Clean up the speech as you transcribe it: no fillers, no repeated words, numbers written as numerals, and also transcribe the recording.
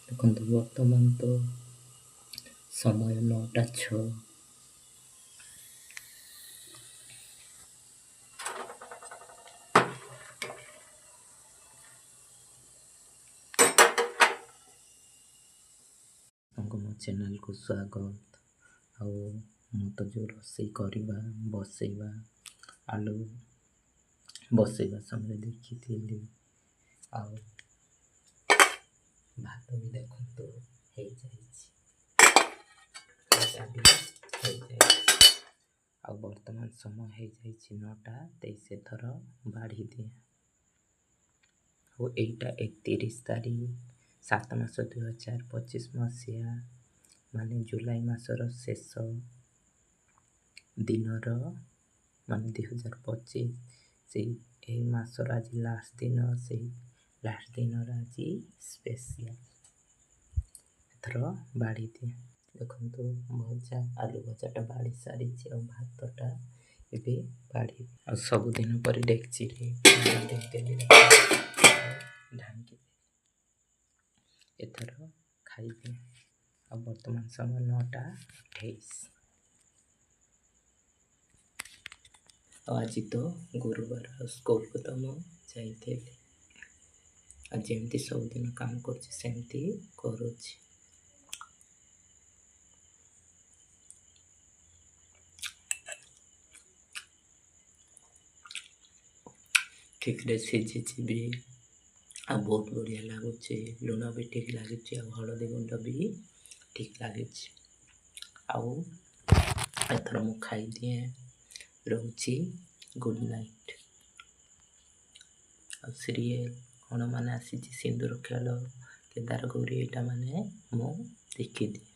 ଦେଖନ୍ତୁ ବର୍ତ୍ତମାନ ତ ସମୟ 9ଟା 6। ଆପଣଙ୍କ ମୋ ଚ୍ୟାନେଲକୁ ସ୍ୱାଗତ। ଆଉ ମୁଁ ତ ଯେଉଁ ରୋଷେଇ କରିବା ବସେଇବା ଆଳୁ ବସେଇବା ସମୟରେ ଦେଖିଥିଲି। ଆଉ ଭାତ ବି ଦେଖନ୍ତୁ ହେଇଯାଇଛି, ଆଉ ବର୍ତ୍ତମାନ ସମୟ ହେଇଯାଇଛି 9ଟା 23। ଏଥର ବାଢ଼ି ଦିଏ। ଆଉ ଏଇଟା 31 ତାରିଖ 7 ମାସ 2025 ମସିହା, ମାନେ ଜୁଲାଇ ମାସର ଶେଷ ଦିନର, ମାନେ 2025। ଏହି ମାସର ଆଜି ଲାଷ୍ଟ ଦିନ। ସେଇ ଲାଷ୍ଟ ଦିନର ଆଜି ସ୍ପେସିଆଲ। ଏଥର ବାଢ଼ି ଦିଏ। ଦେଖନ୍ତୁ ଆଲୁ ଭଜାଟା ବାଢ଼ି ସାରିଛି, ଆଉ ଭାତଟା ଏବେ ବାଢ଼ିବି। ଆଉ ସବୁଦିନ ପରି ଡେକ୍ଚିରେ ଢାଙ୍କି ଏଥର ଖାଇବି। ଆଉ ବର୍ତ୍ତମାନ ସମୟ 9ଟା 28। ଆଉ ଆଜି ତ ଗୁରୁବାର, ଆଉ ସ୍କୁଲକୁ ତ ମୁଁ ଯାଇଥିଲି। ଆଉ ଯେମିତି ସବୁଦିନ କାମ କରୁଛି ସେମିତି କରୁଛି। ଠିକ୍ରେ ସିଝିଛି ବି, ଆଉ ବହୁତ ବଢ଼ିଆ ଲାଗୁଛି। ଲୁଣ ବି ଠିକ୍ ଲାଗୁଛି, ଆଉ ହଳଦୀ ଗୁଣ୍ଡ ବି ଠିକ୍ ଲାଗୁଛି। ଆଉ ଏଥର ମୁଁ ଖାଇଦିଏ। ରହୁଛି ଗୁଡ୍ ନାଇଟ୍। ଆଉ ସିରିଏଲ କ'ଣ ମାନେ ଆସିଛି, ସିନ୍ଦୁର ଖେଳ, କେଦାର ଗୌରୀ, ଏଇଟା ମାନେ ମୁଁ ଦେଖିଦିଏ।